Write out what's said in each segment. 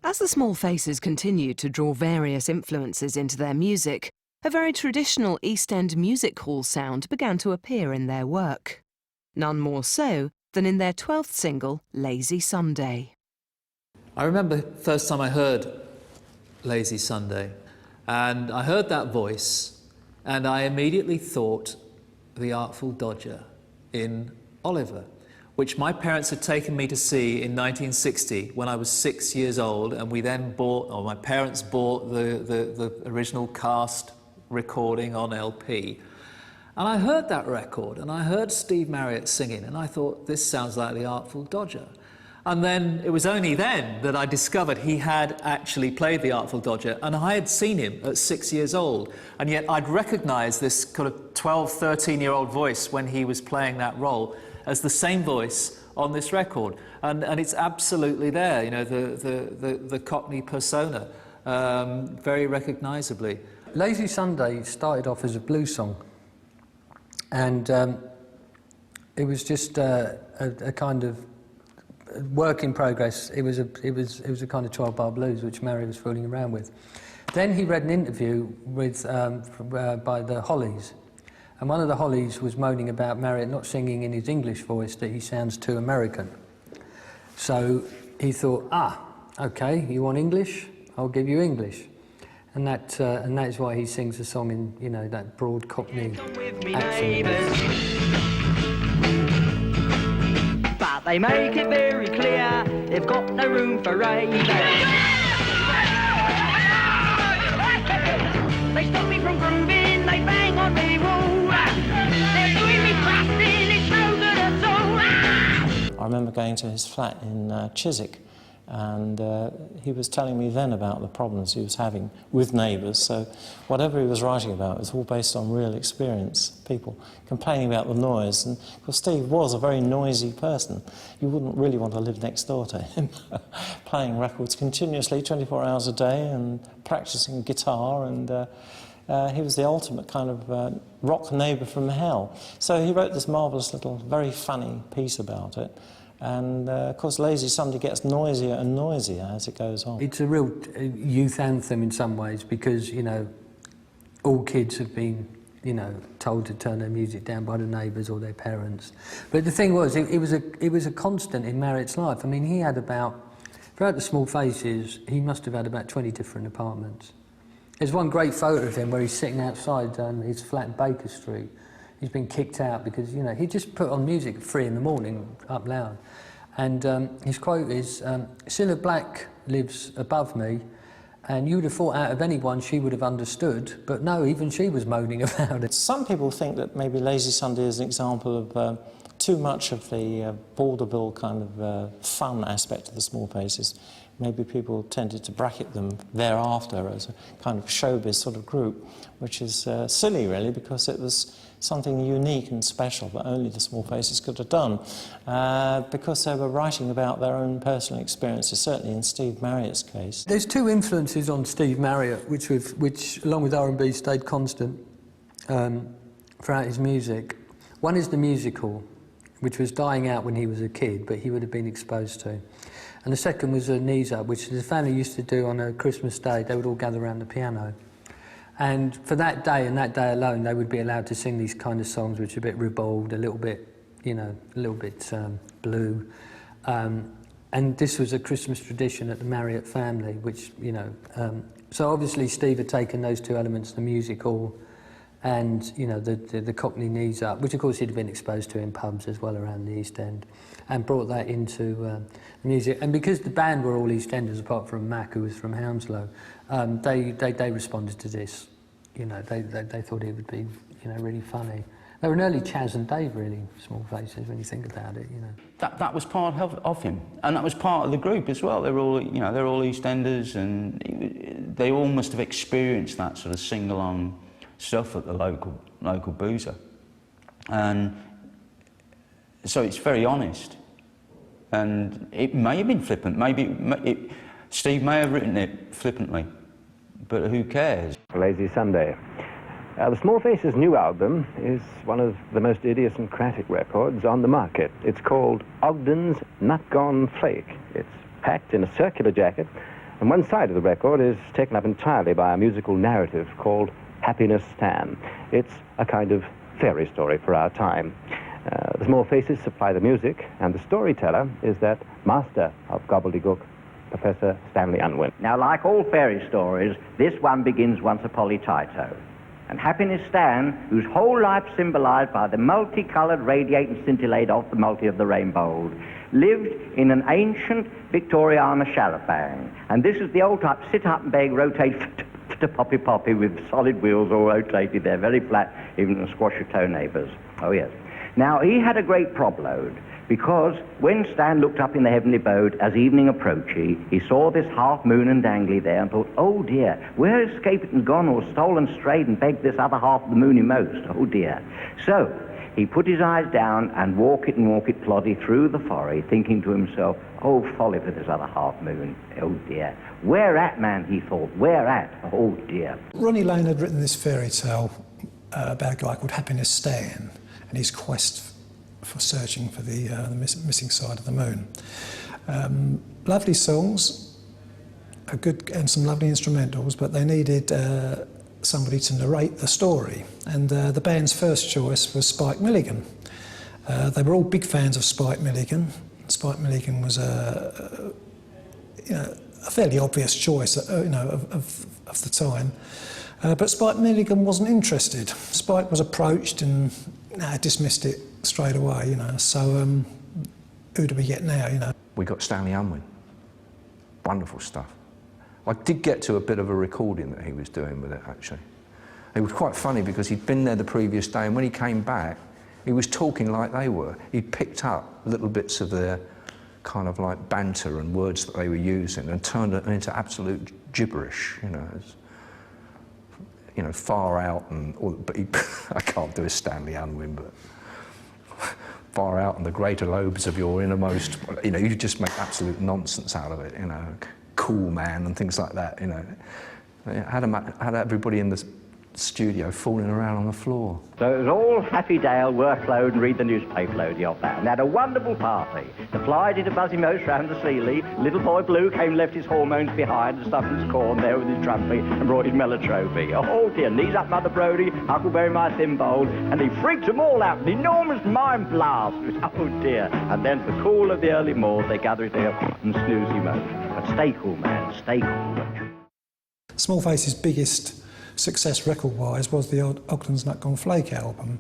As the Small Faces continued to draw various influences into their music, a very traditional East End music hall sound began to appear in their work. None more so than in their 12th single, Lazy Sunday. I remember the first time I heard Lazy Sunday, and I heard that voice, and I immediately thought The Artful Dodger in Oliver, which my parents had taken me to see in 1960 when I was 6 years old, and we then bought, or my parents bought the original cast recording on LP. And I heard that record, and I heard Steve Marriott singing, and I thought, this sounds like The Artful Dodger. And then, it was only then that I discovered he had actually played The Artful Dodger, and I had seen him at 6 years old, and yet I'd recognised this kind of 12, 13-year-old voice when he was playing that role as the same voice on this record. And it's absolutely there, you know, the Cockney persona, very recognisably. Lazy Sunday started off as a blues song, and it was just a kind of work in progress. It was a kind of 12-bar blues which Marriott was fooling around with. Then he read an interview with by the Hollies, and one of the Hollies was moaning about Marriott not singing in his English voice, that he sounds too American. So he thought, okay, you want English? I'll give you English. And that's why he sings the song in, you know, that broad Cockney accent. But they make it very clear, they've got no room for ravers. They stop me from grooving, they bang on me wall. They're doing me crafting, it's no good at all. I remember going to his flat in Chiswick, and he was telling me then about the problems he was having with neighbours. So whatever he was writing about was all based on real experience, people complaining about the noise. And of course Steve was a very noisy person. You wouldn't really want to live next door to him, playing records continuously 24 hours a day and practising guitar, and he was the ultimate kind of rock neighbour from hell. So he wrote this marvellous little, very funny piece about it. And of course Lazy Sunday gets noisier and noisier as it goes on. It's a real youth anthem in some ways, because, you know, all kids have been, you know, told to turn their music down by the neighbours or their parents. But the thing was, it was a constant in Marriott's life. I mean, he had throughout the Small Faces, he must have had about 20 different apartments. There's one great photo of him where he's sitting outside his flat in Baker Street. He's been kicked out because, you know, he just put on music at 3 in the morning, up loud. And his quote is, Cilla Black lives above me, and you would have thought out of anyone she would have understood, but no, even she was moaning about it. Some people think that maybe Lazy Sunday is an example of too much of the vaudeville kind of fun aspect of the Small Faces. Maybe people tended to bracket them thereafter as a kind of showbiz sort of group, which is silly really, because it was something unique and special that only the Small Faces could have done, because they were writing about their own personal experiences, certainly in Steve Marriott's case. There's two influences on Steve Marriott, which along with R&B, stayed constant throughout his music. One is the musical, which was dying out when he was a kid, but he would have been exposed to. And the second was a knees up, which the family used to do on a Christmas day. They would all gather around the piano. And for that day and that day alone, they would be allowed to sing these kind of songs which are a bit ribald, a little bit, you know, a little bit blue. And this was a Christmas tradition at the Marriott family, which, you know, so obviously Steve had taken those two elements, the musical and, you know, the Cockney knees up, which of course he'd been exposed to in pubs as well around the East End, and brought that into the music. And because the band were all East Enders, apart from Mac, who was from Hounslow, they responded to this. You know, they thought it would be, you know, really funny. They were an early Chaz and Dave, really, Small Faces, when you think about it, you know. That was part of him, and that was part of the group as well. They're all, you know, they're all East Enders, and they all must have experienced that sort of sing-along stuff at the local boozer. And so it's very honest. And it may have been flippant, Steve may have written it flippantly, but who cares? Lazy Sunday. The Small Faces' new album is one of the most idiosyncratic records on the market. It's called Ogden's Not Gone Flake. It's packed in a circular jacket And one side of the record is taken up entirely by a musical narrative called Happiness Stan. It's a kind of fairy story for our time. The Small Faces supply the music, and the storyteller is that master of gobbledygook, Professor Stanley Unwin. Now, like all fairy stories, this one begins once upon a Tito. And Happiness Stan, whose whole life symbolized by the multicoloured radiate and scintillate off the multi of the rainbow, lived in an ancient Victoriana chalapan. And this is the old type, sit up and beg, rotate to poppy with solid wheels all rotated there, very flat, even the squash your toe neighbours. Oh yes. Now, he had a great problem, because when Stan looked up in the heavenly abode as evening approached, he saw this half moon and dangly there and thought, oh dear, where escaped and gone or stolen strayed and begged this other half of the moony most? Oh dear. So he put his eyes down and walk it ploddy through the forest, thinking to himself, oh folly for this other half moon, oh dear. Where at, man, he thought, where at? Oh dear. Ronnie Lane had written this fairy tale about a guy called Happiness Stan and his quest for searching for the missing side of the moon. Lovely songs, and some lovely instrumentals, but they needed somebody to narrate the story. And the band's first choice was Spike Milligan. They were all big fans of Spike Milligan. Spike Milligan was a fairly obvious choice, of the time. But Spike Milligan wasn't interested. Spike was approached and dismissed it straight away, So who do we get now, We got Stanley Unwin. Wonderful stuff. I did get to a bit of a recording that he was doing with it, actually. It was quite funny because he'd been there the previous day, and when he came back, he was talking like they were. He'd picked up little bits of their kind of like banter and words that they were using and turned it into absolute gibberish, far out but I can't do a Stanley Unwin, but far out and the greater lobes of your innermost, you just make absolute nonsense out of it, cool man and things like that, Had everybody in the studio falling around on the floor. So it was all happy Dale, workload and read the newspaper load off that. And they had a wonderful party. The fly did a buzzy most round the Sealy. Little boy Blue came and left his hormones behind and stuffed his corn there with his trumpet and brought his melotropy. Oh dear, knees up Mother Brodie, Huckleberry my thimble, and he freaked them all out with an enormous mind blast. Oh dear. And then for cool of the early morn, they gathered there and snoozy mode. But stay cool, man, stay cool. Small Faces' biggest success record-wise was the Ogden's Nut Gone Flake album,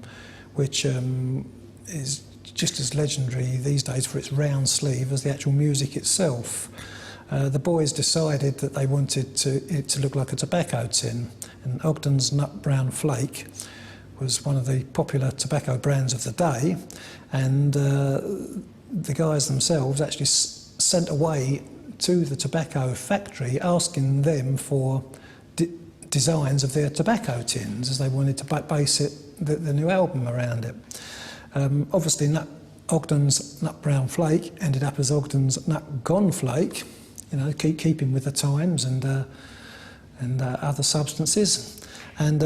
which is just as legendary these days for its round sleeve as the actual music itself. The boys decided that they wanted it to look like a tobacco tin, and Ogden's Nut Brown Flake was one of the popular tobacco brands of the day, and the guys themselves actually sent away to the tobacco factory asking them for designs of their tobacco tins, as they wanted to base the new album around it. Obviously Ogden's Nut Brown Flake ended up as Ogden's Nut Gone Flake, keeping with the times and other substances, and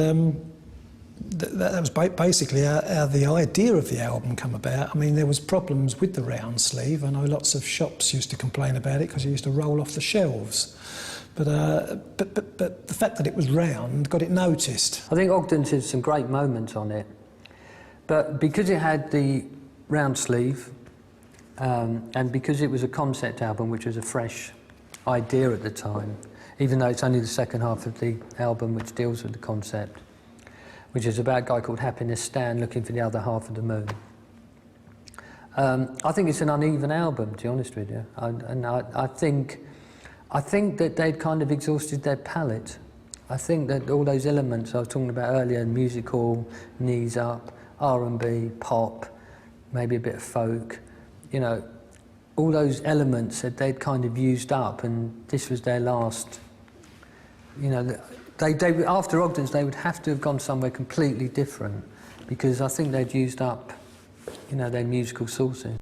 that was basically how the idea of the album come about. I mean, there was problems with the round sleeve. I know lots of shops used to complain about it because it used to roll off the shelves. But the fact that it was round got it noticed. I think Ogden's had some great moments on it, but because it had the round sleeve and because it was a concept album, which was a fresh idea at the time, even though it's only the second half of the album which deals with the concept, which is about a guy called Happiness Stan looking for the other half of the moon. I think it's an uneven album, to be honest with you. I think that they'd kind of exhausted their palette. I think that all those elements I was talking about earlier, musical, knees up, R&B, pop, maybe a bit of folk, all those elements that they'd kind of used up, and this was their last, they after Ogden's they would have to have gone somewhere completely different, because I think they'd used up, their musical sources.